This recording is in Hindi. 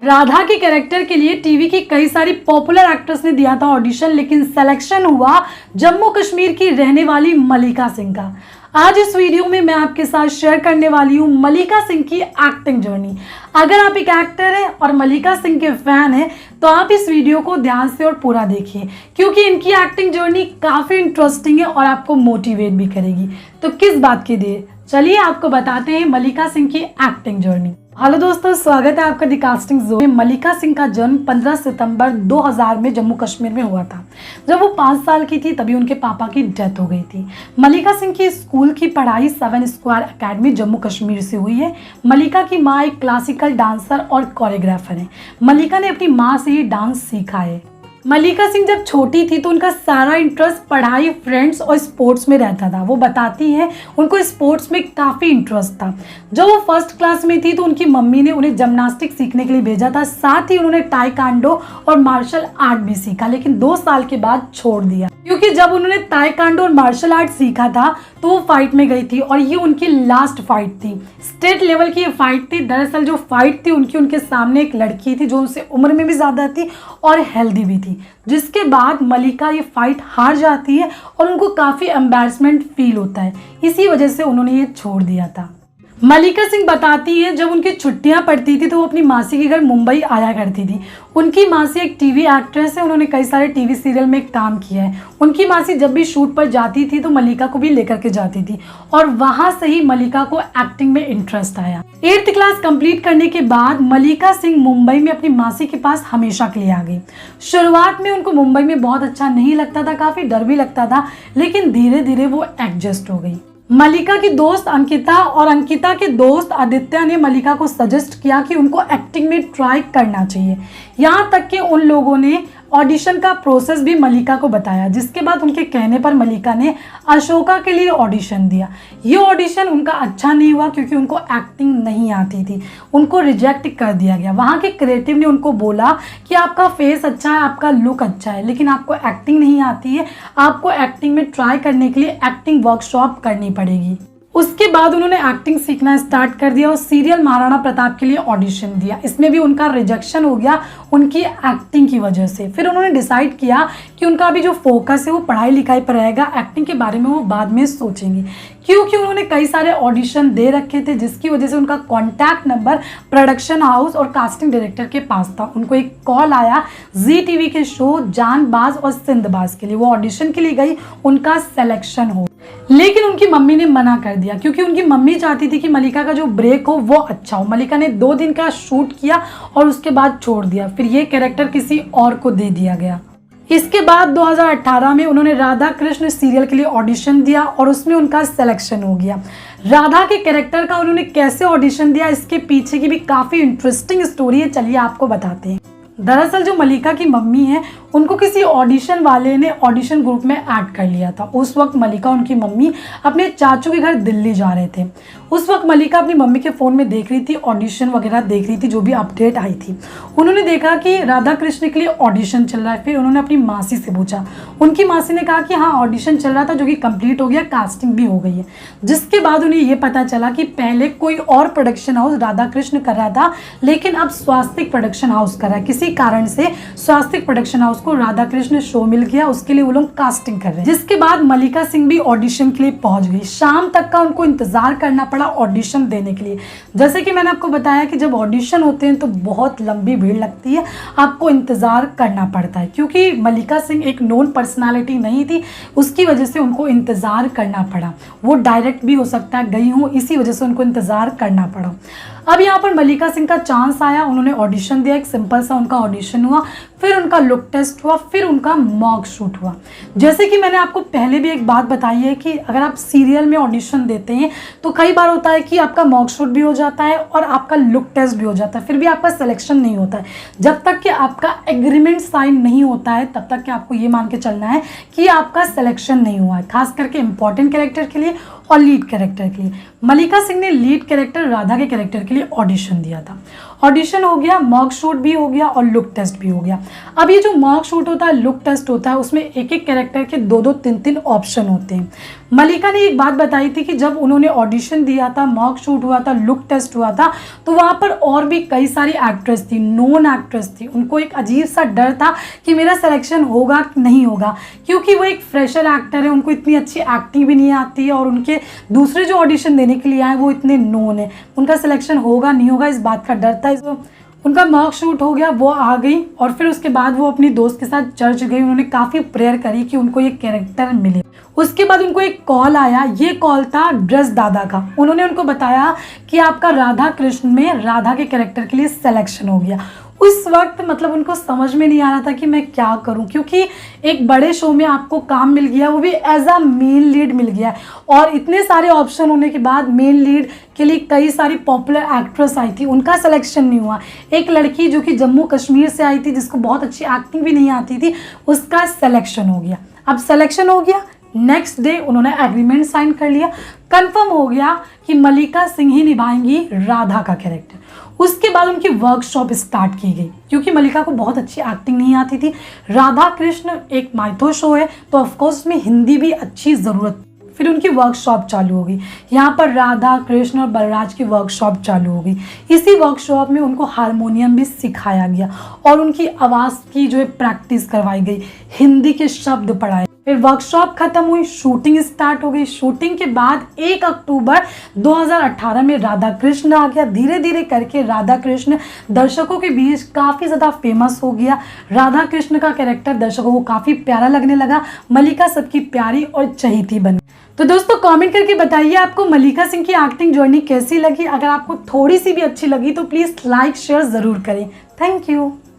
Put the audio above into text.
राधा के कैरेक्टर के लिए टीवी की कई सारी पॉपुलर एक्ट्रेस ने दिया था ऑडिशन, लेकिन सिलेक्शन हुआ जम्मू कश्मीर की रहने वाली मल्लिका सिंह का। आज इस वीडियो में मैं आपके साथ शेयर करने वाली हूँ मल्लिका सिंह की एक्टिंग जर्नी। अगर आप एक एक्टर हैं और मल्लिका सिंह के फैन हैं तो आप इस वीडियो को ध्यान से और पूरा देखिए, क्योंकि इनकी एक्टिंग जर्नी काफ़ी इंटरेस्टिंग है और आपको मोटिवेट भी करेगी। तो किस बात की देर, चलिए आपको बताते हैं मल्लिका सिंह की एक्टिंग जर्नी। हेलो दोस्तों, स्वागत है आपका द कास्टिंग जोन में। मल्लिका सिंह का जन्म 15 सितंबर 2000 में जम्मू कश्मीर में हुआ था। जब वो 5 साल की थी तभी उनके पापा की डेथ हो गई थी। मल्लिका सिंह की स्कूल की पढ़ाई 7 स्क्वायर अकेडमी जम्मू कश्मीर से हुई है। मल्लिका की माँ एक क्लासिकल डांसर और कोरियोग्राफर है। मल्लिका ने अपनी माँ से ही डांस सीखा है। मल्लिका सिंह जब छोटी थी तो उनका सारा इंटरेस्ट पढ़ाई, फ्रेंड्स और स्पोर्ट्स में रहता था। वो बताती हैं उनको स्पोर्ट्स में काफ़ी इंटरेस्ट था। जब वो फर्स्ट क्लास में थी तो उनकी मम्मी ने उन्हें जिम्नास्टिक सीखने के लिए भेजा था। साथ ही उन्होंने ताइक्वांडो और मार्शल आर्ट भी सीखा, लेकिन 2 साल के बाद छोड़ दिया, क्योंकि जब उन्होंने ताइक्वांडो और मार्शल आर्ट सीखा था तो वो फाइट में गई थी और ये उनकी लास्ट फाइट थी। स्टेट लेवल की ये फाइट थी। दरअसल जो फाइट थी उनके सामने एक लड़की थी जो उनसे उम्र में भी ज़्यादा थी और हेल्दी भी थी, जिसके बाद मल्लिका ये फाइट हार जाती है और उनको काफ़ी एम्बैरसमेंट फील होता है। इसी वजह से उन्होंने ये छोड़ दिया था। मल्लिका सिंह बताती है जब उनकी छुट्टियां पड़ती थी तो वो अपनी मासी के घर मुंबई आया करती थी। उनकी मासी एक टीवी एक्ट्रेस है, उन्होंने कई सारे टीवी सीरियल में काम किया है। उनकी मासी जब भी शूट पर जाती थी तो मल्लिका को भी लेकर के जाती थी और वहां से ही मल्लिका को एक्टिंग में इंटरेस्ट आया। 8th क्लास कंप्लीट करने के बाद मल्लिका सिंह मुंबई में अपनी मासी के पास हमेशा के लिए आ गई। शुरुआत में उनको मुंबई में बहुत अच्छा नहीं लगता था, काफ़ी डर भी लगता था, लेकिन धीरे धीरे वो एडजस्ट हो गई। मल्लिका की दोस्त अंकिता और अंकिता के दोस्त आदित्य ने मल्लिका को सजेस्ट किया कि उनको एक्टिंग में ट्राई करना चाहिए। यहाँ तक कि उन लोगों ने ऑडिशन का प्रोसेस भी मल्लिका को बताया, जिसके बाद उनके कहने पर मल्लिका ने अशोका के लिए ऑडिशन दिया। ये ऑडिशन उनका अच्छा नहीं हुआ क्योंकि उनको एक्टिंग नहीं आती थी, उनको रिजेक्ट कर दिया गया। वहाँ के क्रिएटिव ने उनको बोला कि आपका फेस अच्छा है, आपका लुक अच्छा है, लेकिन आपको एक्टिंग नहीं आती है, आपको एक्टिंग में ट्राई करने के लिए एक्टिंग वर्कशॉप करनी पड़ेगी। उसके बाद उन्होंने एक्टिंग सीखना स्टार्ट कर दिया और सीरियल महाराणा प्रताप के लिए ऑडिशन दिया। इसमें भी उनका रिजेक्शन हो गया उनकी एक्टिंग की वजह से। फिर उन्होंने डिसाइड किया कि उनका अभी जो फोकस है वो पढ़ाई लिखाई पर रहेगा, एक्टिंग के बारे में वो बाद में सोचेंगे, क्योंकि उन्होंने कई सारे ऑडिशन दे रखे थे, जिसकी वजह से उनका कॉन्टैक्ट नंबर प्रोडक्शन हाउस और कास्टिंग डायरेक्टर के पास था। उनको एक कॉल आया ZTV के शो जानबाज और सिंधबाज के लिए। वो ऑडिशन के लिए गई, उनका सिलेक्शन हो, लेकिन उनकी मम्मी ने मना कर दिया, क्योंकि उनकी मम्मी चाहती थी कि मल्लिका का जो ब्रेक हो वो अच्छा हो। मल्लिका ने 2 दिन का शूट किया और उसके बाद छोड़ दिया। फिर ये कैरेक्टर किसी और को दे दिया गया। इसके बाद 2018 में उन्होंने राधा कृष्ण सीरियल के लिए ऑडिशन दिया और उसमें उनका सिलेक्शन हो गया। राधा के कैरेक्टर का उन्होंने कैसे ऑडिशन दिया, इसके पीछे की भी काफ़ी इंटरेस्टिंग स्टोरी है, चलिए आपको बताते हैं। दरअसल जो मल्लिका की मम्मी है उनको किसी ऑडिशन वाले ने ऑडिशन ग्रुप में ऐड कर लिया था। उस वक्त मल्लिका उनकी मम्मी अपने चाचू के घर दिल्ली जा रहे थे। उस वक्त मल्लिका अपनी मम्मी के फ़ोन में देख रही थी, ऑडिशन वगैरह देख रही थी, जो भी अपडेट आई थी। उन्होंने देखा कि राधा कृष्ण के लिए ऑडिशन चल रहा है। फिर उन्होंने अपनी मासी से पूछा। उनकी मासी ने कहा कि हाँ, ऑडिशन चल रहा था जो कि कंप्लीट हो गया, कास्टिंग भी हो गई है। जिसके बाद उन्हें ये पता चला कि पहले कोई और प्रोडक्शन हाउस राधा कृष्ण कर रहा था, लेकिन अब स्वास्तिक प्रोडक्शन हाउस कर रहा है। किसी कारण से स्वास्तिक प्रोडक्शन हाउस को राधा कृष्ण शो मिल गया, उसके लिए वो लोग कास्टिंग कर रहे हैं। जिसके बाद मल्लिका सिंह भी ऑडिशन के लिए पहुंच गई। शाम तक का उनको इंतजार करना पड़ा ऑडिशन देने के लिए। जैसे कि मैंने आपको बताया कि जब ऑडिशन होते हैं तो बहुत लंबी भीड़ लगती है, आपको इंतजार करना पड़ता है। क्योंकि मल्लिका सिंह एक नोन पर्सनालिटी नहीं थी, उसकी वजह से उनको इंतजार करना पड़ा। वो डायरेक्ट भी हो सकता है गई हूँ, इसी वजह से उनको इंतजार करना पड़ा। अब यहाँ पर मल्लिका सिंह का चांस आया, उन्होंने ऑडिशन दिया, एक सिंपल सा उनका ऑडिशन हुआ, फिर उनका लुक टेस्ट हुआ, फिर उनका मॉक शूट हुआ। जैसे कि मैंने आपको पहले भी एक बात बताई है कि अगर आप सीरियल में ऑडिशन देते हैं तो कई बार होता है कि आपका मॉक शूट भी हो जाता है और आपका लुक टेस्ट भी हो जाता है, फिर भी आपका सिलेक्शन नहीं होता है। जब तक कि आपका एग्रीमेंट साइन नहीं होता है तब तक कि आपको ये मान के चलना है कि आपका सिलेक्शन नहीं हुआ है, खास करके इंपॉर्टेंट कैरेक्टर के लिए और लीड कैरेक्टर के लिए। मल्लिका सिंह ने लीड कैरेक्टर राधा के कैरेक्टर के लिए ऑडिशन दिया था। ऑडिशन हो गया, मॉक शूट भी हो गया और लुक टेस्ट भी हो गया। अब ये जो मॉक शूट होता है, लुक टेस्ट होता है, उसमें एक एक कैरेक्टर के 2-2, 3-3 ऑप्शन होते हैं। मलिका ने एक बात बताई थी कि जब उन्होंने ऑडिशन दिया था, मॉक शूट हुआ था, लुक टेस्ट हुआ था, तो वहाँ पर और भी कई सारी एक्ट्रेस थी, नोन एक्ट्रेस थी। उनको एक अजीब सा डर था कि मेरा सिलेक्शन होगा कि नहीं होगा, क्योंकि वो एक फ्रेशर एक्टर है, उनको इतनी अच्छी एक्टिंग भी नहीं आती है और उनके दूसरे जो ऑडिशन देने के लिए आए वो इतने नोन है। उनका सिलेक्शन होगा नहीं होगा इस बात का डर था। उनका मॉक शूट हो गया, वो आ गई और फिर उसके बाद वो अपनी दोस्त के साथ चर्च गई। उन्होंने काफ़ी प्रेयर करी कि उनको ये कैरेक्टर मिले। उसके बाद उनको एक कॉल आया, ये कॉल था ड्रेस दादा का। उन्होंने उनको बताया कि आपका राधा कृष्ण में राधा के कैरेक्टर के लिए सिलेक्शन हो गया। उस वक्त मतलब उनको समझ में नहीं आ रहा था कि मैं क्या करूं, क्योंकि एक बड़े शो में आपको काम मिल गया, वो भी एज अ मेन लीड मिल गया और इतने सारे ऑप्शन होने के बाद मेन लीड के लिए कई सारी पॉपुलर एक्ट्रेस आई थी, उनका सिलेक्शन नहीं हुआ। एक लड़की जो कि जम्मू कश्मीर से आई थी, जिसको बहुत अच्छी एक्टिंग भी नहीं आती थी, उसका सिलेक्शन हो गया। अब सिलेक्शन हो गया, नेक्स्ट डे उन्होंने एग्रीमेंट साइन कर लिया, कंफर्म हो गया कि मलिका सिंह ही निभाएंगी राधा का कैरेक्टर। उसके बाद उनकी वर्कशॉप स्टार्ट की गई, क्योंकि मलिका को बहुत अच्छी एक्टिंग नहीं आती थी। राधा कृष्ण एक माइथो शो है, तो ऑफकोर्स उसमें हिंदी भी अच्छी ज़रूरत। फिर उनकी वर्कशॉप चालू हो गई, यहाँ पर राधा कृष्ण और बलराज की वर्कशॉप चालू हो गई। इसी वर्कशॉप में उनको हारमोनियम भी सिखाया गया और उनकी आवाज़ की जो है प्रैक्टिस करवाई गई, हिंदी के शब्द पढ़ाए। फिर वर्कशॉप खत्म हुई, शूटिंग स्टार्ट हो गई। शूटिंग के बाद 1 अक्टूबर 2018 में राधा कृष्ण आ गया। धीरे धीरे करके राधा कृष्ण दर्शकों के बीच काफ़ी ज़्यादा फेमस हो गया। राधा कृष्ण का कैरेक्टर दर्शकों को काफ़ी प्यारा लगने लगा। मलिका सबकी प्यारी और चहेती बनी। तो दोस्तों कमेंट करके बताइए आपको मलिका सिंह की एक्टिंग जर्नी कैसी लगी। अगर आपको थोड़ी सी भी अच्छी लगी तो प्लीज़ लाइक शेयर ज़रूर करें। Thank you.